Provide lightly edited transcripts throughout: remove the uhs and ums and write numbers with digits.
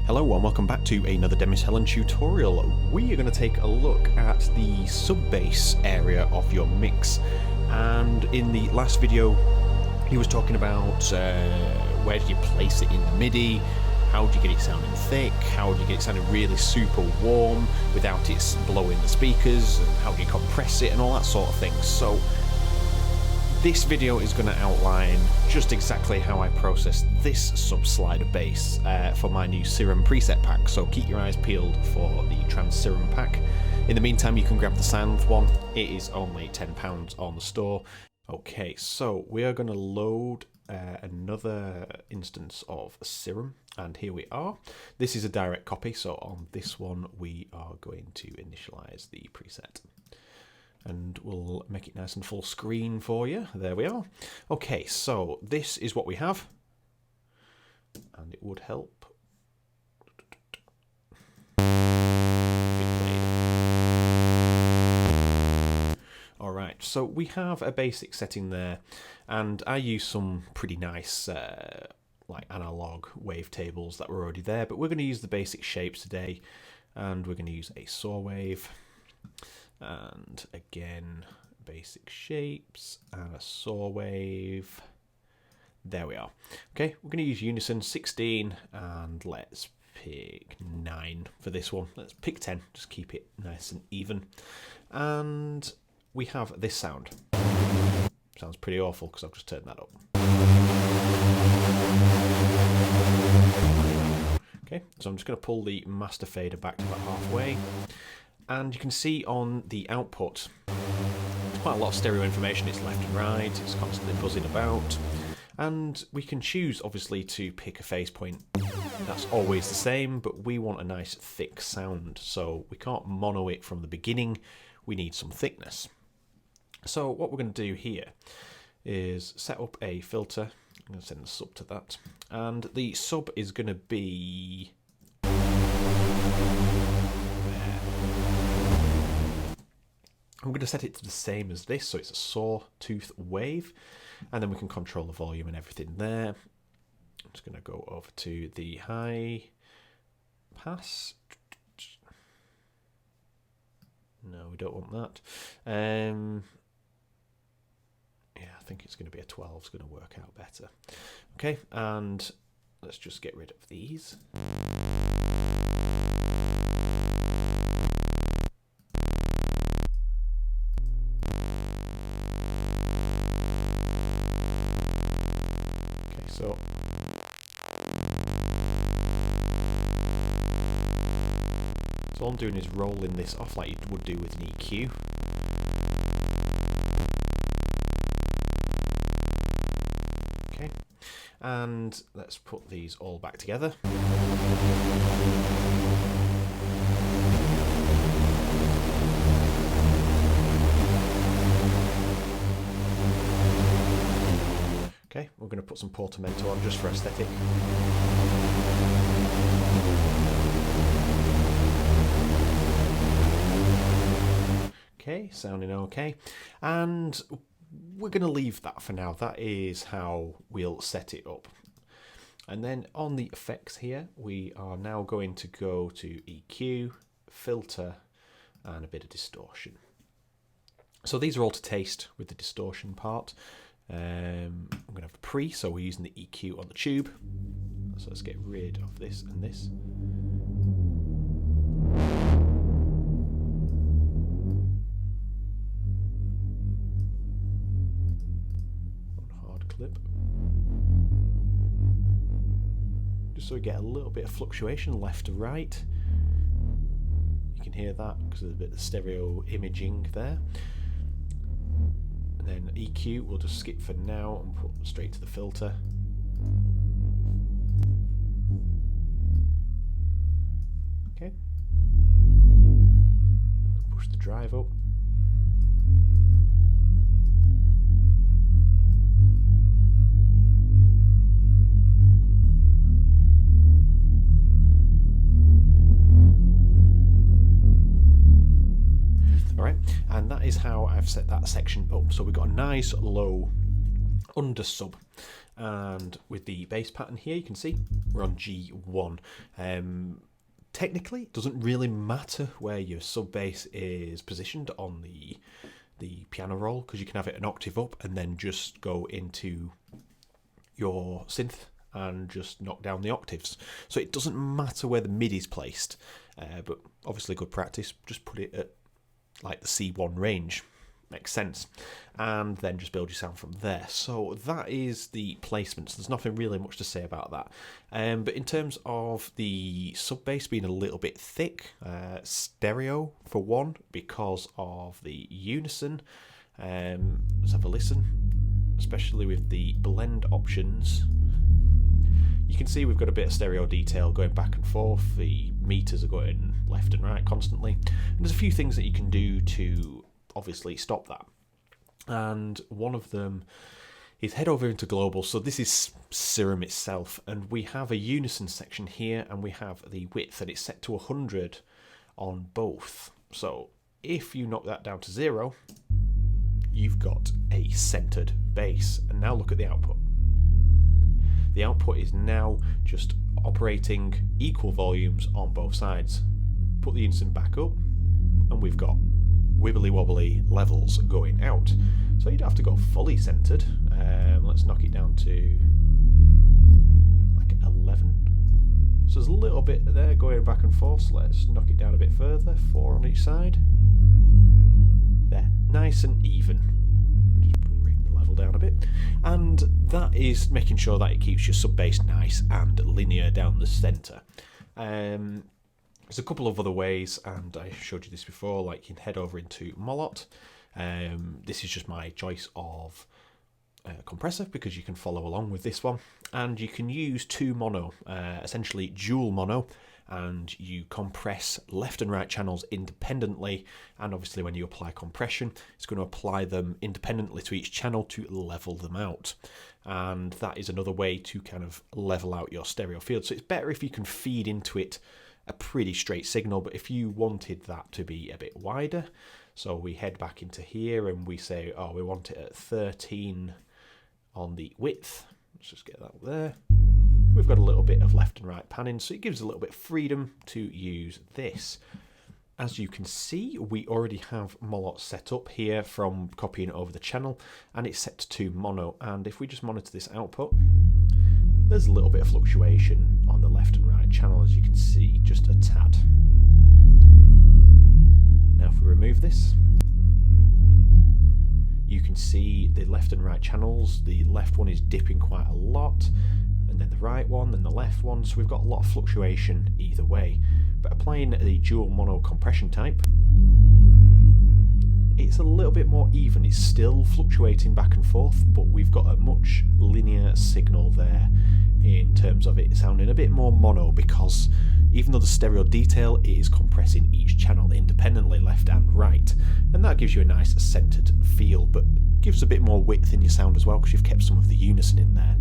Hello and welcome back to another Demis Hellen tutorial. We are going to take a look at the sub-bass area of your mix, and in the last video he was talking about where do you place it in the MIDI, how do you get it sounding thick, how do you get it sounding really super warm without it blowing the speakers, and how do you compress it and all that sort of thing. So this video is going to outline just exactly how I process this sub-slider bass for my new Serum preset pack, so keep your eyes peeled for the Trance Serum pack. In the meantime, you can grab the Sound one, it is only £10 on the store. Okay, so we are going to load another instance of Serum, and here we are. This is a direct copy, so on this one we are going to initialize the preset. And we'll make it nice and full screen for you. There we are. Okay, so this is what we have, and it would help. Alright, so we have a basic setting there, and I use some pretty nice like analog wavetables that were already there, but we're going to use the basic shapes today, and we're going to use a saw wave. And again, basic shapes and a saw wave. There we are. Okay, we're going to use unison 16, and let's pick 9 for this one. Let's pick 10, just keep it nice and even. And we have this sound. Sounds pretty awful because I've just turned that up. Okay, so I'm just going to pull the master fader back to about halfway. And you can see on the output, there's quite a lot of stereo information. It's left and right, it's constantly buzzing about. And we can choose, obviously, to pick a phase point that's always the same, but we want a nice thick sound. So we can't mono it from the beginning, we need some thickness. So what we're going to do here is set up a filter. I'm going to send the sub to that. And the sub is going to be... I'm going to set it to the same as this, so it's a sawtooth wave, and then we can control the volume and everything there. I'm just going to go over to the high pass. No, we don't want that. Yeah, I think it's going to be a 12, it's going to work out better. Okay, and let's just get rid of these. So all I'm doing is rolling this off like you would do with an EQ. Okay, and let's put these all back together. Okay, we're going to put some portamento on just for aesthetic. Okay, sounding okay. And we're going to leave that for now. That is how we'll set it up. And then on the effects here, we are now going to go to EQ, filter, and a bit of distortion. So these are all to taste with the distortion part. I'm going to have the pre, so we're using the EQ on the tube. So let's get rid of this and this. On hard clip. Just so we get a little bit of fluctuation left to right. You can hear that because there's a bit of stereo imaging there. Then EQ we'll just skip for now and put straight to the filter. Okay. Push the drive up. Alright, and that is how I've set that section up. So we've got a nice low under sub. And with the bass pattern here, you can see we're on G1. Technically, it doesn't really matter where your sub bass is positioned on the piano roll, because you can have it an octave up and then just go into your synth and just knock down the octaves. So it doesn't matter where the MIDI is placed, but obviously good practice, just put it at like the C1 range. Makes sense. And then just build your sound from there. So that is the placements. There's nothing really much to say about that. But in terms of the sub bass being a little bit thick, stereo for one, because of the unison. Let's have a listen, especially with the blend options. You can see we've got a bit of stereo detail going back and forth. The meters are going left and right constantly. And there's a few things that you can do to obviously stop that. And one of them is head over into global. So this is Serum itself. And we have a unison section here, and we have the width, and it's set to 100 on both. So if you knock that down to 0, you've got a centered bass. And now look at the output. The output is now just operating equal volumes on both sides. Put the unison back up, and we've got wibbly wobbly levels going out. So you don't have to go fully centered. Let's knock it down to like 11. So there's a little bit there going back and forth. So let's knock it down a bit further. 4 on each side. There, nice and even. Just bring the level down a bit. And that is making sure that it keeps your sub bass nice and linear down the center. There's a couple of other ways, and I showed you this before, like you can head over into Molot. This is just my choice of compressor, because you can follow along with this one. And you can use 2 mono, essentially dual mono, and you compress left and right channels independently. And obviously when you apply compression, it's going to apply them independently to each channel to level them out. And that is another way to kind of level out your stereo field. So it's better if you can feed into it a pretty straight signal, but if you wanted that to be a bit wider, so we head back into here and we say, oh, we want it at 13 on the width. Let's just get that up there. We've got a little bit of left and right panning, so it gives a little bit of freedom to use this. As you can see, we already have Molot set up here from copying it over the channel, and it's set to mono. And if we just monitor this output, there's a little bit of fluctuation on the left and right channel, as you can see, just a tad. Now if we remove this, you can see the left and right channels. The left one is dipping quite a lot, and then the right one, then the left one, so we've got a lot of fluctuation either way. But applying the dual mono compression type, it's a little bit more even. It's still fluctuating back and forth, but we've got a much linear signal there in terms of it sounding a bit more mono, because even though the stereo detail, it is compressing each channel independently, left and right, and that gives you a nice centered feel, but gives a bit more width in your sound as well, because you've kept some of the unison in there.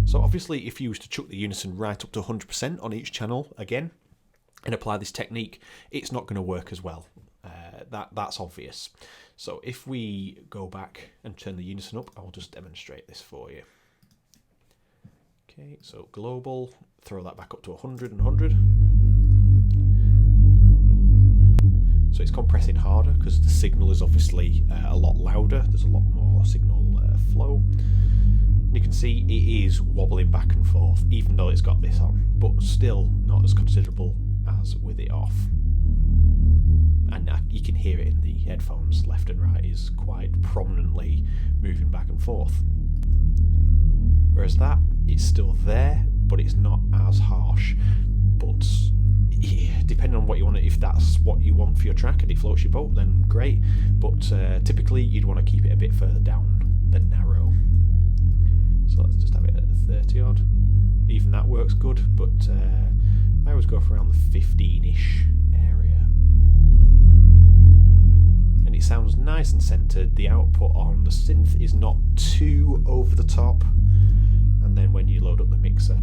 So obviously if you was to chuck the unison right up to 100% on each channel again and apply this technique, it's not going to work as well. That's obvious. So if we go back and turn the unison up, I'll just demonstrate this for you. Okay, so global, throw that back up to 100 and 100. So it's compressing harder because the signal is obviously a lot louder. There's a lot more signal flow. And you can see it is wobbling back and forth, even though it's got this on, but still not as considerable as with it off. And you can hear it in the headphones, left and right is quite prominently moving back and forth. Whereas that, it's still there, but it's not as harsh. But yeah, depending on what you want, if that's what you want for your track and it floats your boat, then great. But typically you'd want to keep it a bit further down the narrow. So let's just have it at 30 odd. Even that works good, but I always go for around the 15-ish area. And it sounds nice and centered. The output on the synth is not too over the top. And then when you load up the mixer,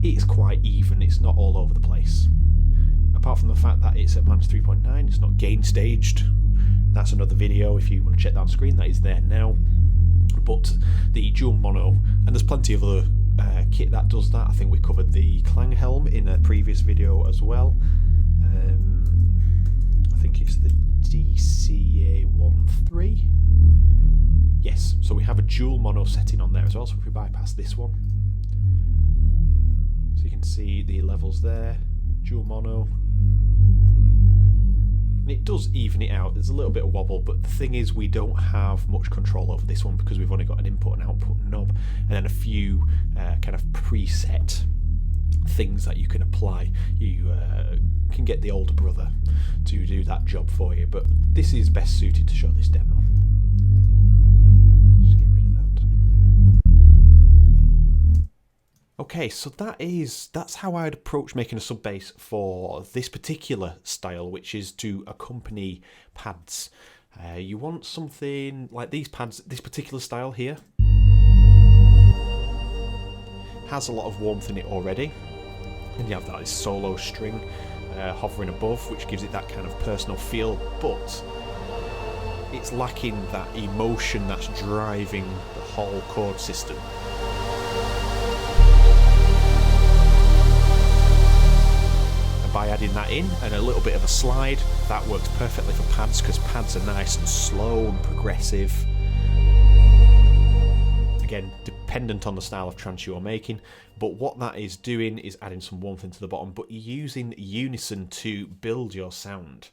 it's quite even, it's not all over the place. Apart from the fact that it's at -3.9, it's not gain staged. That's another video if you want to check that on screen, that is there now. but the dual mono, and there's plenty of other kit that does that. I think we covered the Clang Helm in a previous video as well. I think it's the DCA13. Yes, so we have a dual mono setting on there as well, so if we bypass this one, so you can see the levels there, dual mono, and it does even it out. There's a little bit of wobble, but the thing is we don't have much control over this one because we've only got an input and output knob and then a few kind of preset things that you can apply. You can get the older brother to do that job for you, but this is best suited to show this demo. Just get rid of that. Okay, so that's how I'd approach making a sub bass for this particular style, which is to accompany pads. You want something like these pads. This particular style here has a lot of warmth in it already, and you have that solo string hovering above, which gives it that kind of personal feel, but it's lacking that emotion that's driving the whole chord system. And by adding that in and a little bit of a slide, that works perfectly for pads because pads are nice and slow and progressive. Again, dependent on the style of trance you're making, but what that is doing is adding some warmth into the bottom, but you're using unison to build your sound,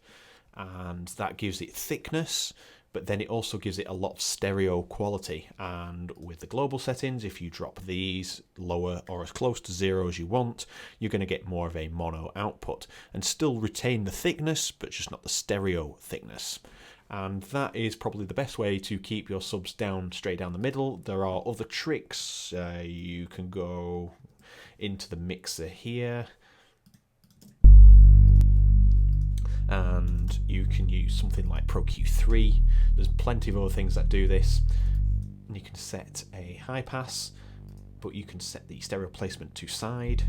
and that gives it thickness, but then it also gives it a lot of stereo quality. And with the global settings, if you drop these lower or as close to 0 as you want, you're going to get more of a mono output and still retain the thickness, but just not the stereo thickness. And that is probably the best way to keep your subs down, straight down the middle. There are other tricks. You can go into the mixer here, and you can use something like Pro Q3. There's plenty of other things that do this. And you can set a high pass, but you can set the stereo placement to side,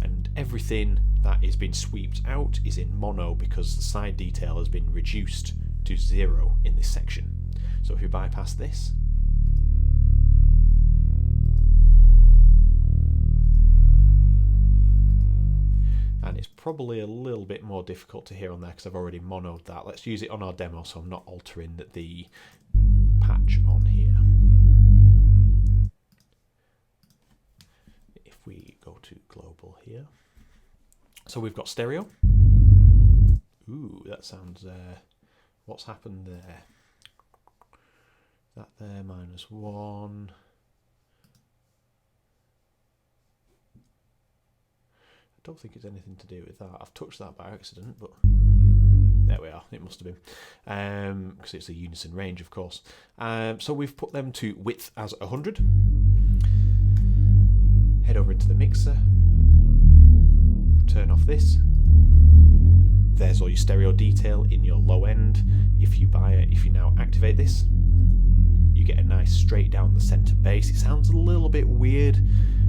and everything that is being swept out is in mono because the side detail has been reduced to 0 in this section. So if you bypass this, and it's probably a little bit more difficult to hear on there because I've already monoed that. Let's use it on our demo so I'm not altering the patch on here. If we go to global here, so we've got stereo. Ooh, that sounds, what's happened there? That there, -1. I don't think it's anything to do with that. I've touched that by accident, but there we are. It must have been, because it's a unison range, of course. So we've put them to width as 100. Head over into the mixer. Turn off this. There's all your stereo detail in your low end. If you now activate this, you get a nice straight down the center bass. It sounds a little bit weird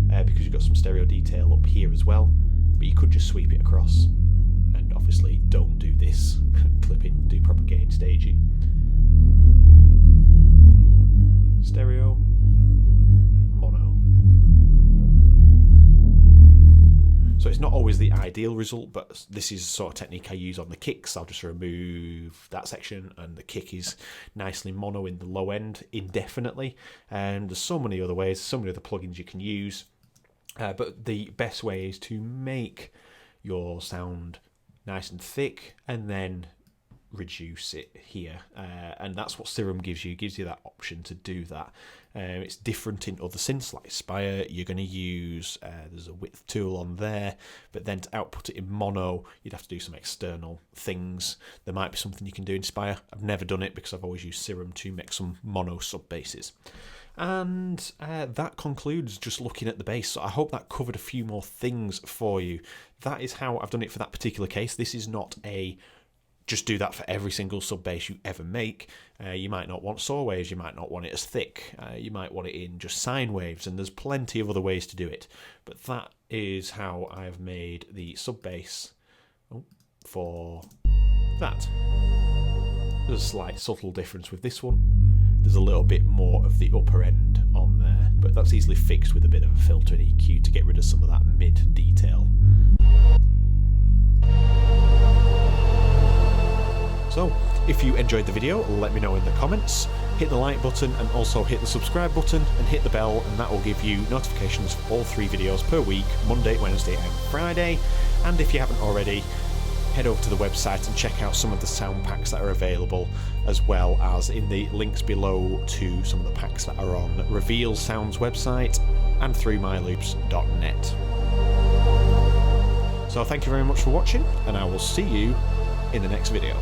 because you've got some stereo detail up here as well, but you could just sweep it across. And obviously don't do this. Clip in, do proper gain staging. Stereo, mono. So it's not always the ideal result, but this is the sort of technique I use on the kicks. I'll just remove that section and the kick is nicely mono in the low end indefinitely. And there's so many other ways, so many other plugins you can use. But the best way is to make your sound nice and thick and then reduce it here. And that's what Serum gives you. It gives you that option to do that. It's different in other synths like Spire. You're going to use, there's a width tool on there, but then to output it in mono, you'd have to do some external things. There might be something you can do in Spire. I've never done it because I've always used Serum to make some mono sub basses. And that concludes just looking at the bass. So I hope that covered a few more things for you. That is how I've done it for that particular case. This is not a just do that for every single sub bass you ever make. You might not want saw waves, you might not want it as thick, you might want it in just sine waves, and there's plenty of other ways to do it. But that is how I've made the sub bass for that. There's a slight subtle difference with this one. there's a little bit more of the upper end on there, but that's easily fixed with a bit of a filter and EQ to get rid of some of that mid detail. So, if you enjoyed the video, let me know in the comments. Hit the like button and also hit the subscribe button and hit the bell, and that will give you notifications for all 3 videos per week, Monday, Wednesday and Friday. And if you haven't already, head over to the website and check out some of the sound packs that are available, as well as in the links below to some of the packs that are on Reveal Sound's website and through myloops.net. So thank you very much for watching, and I will see you in the next video.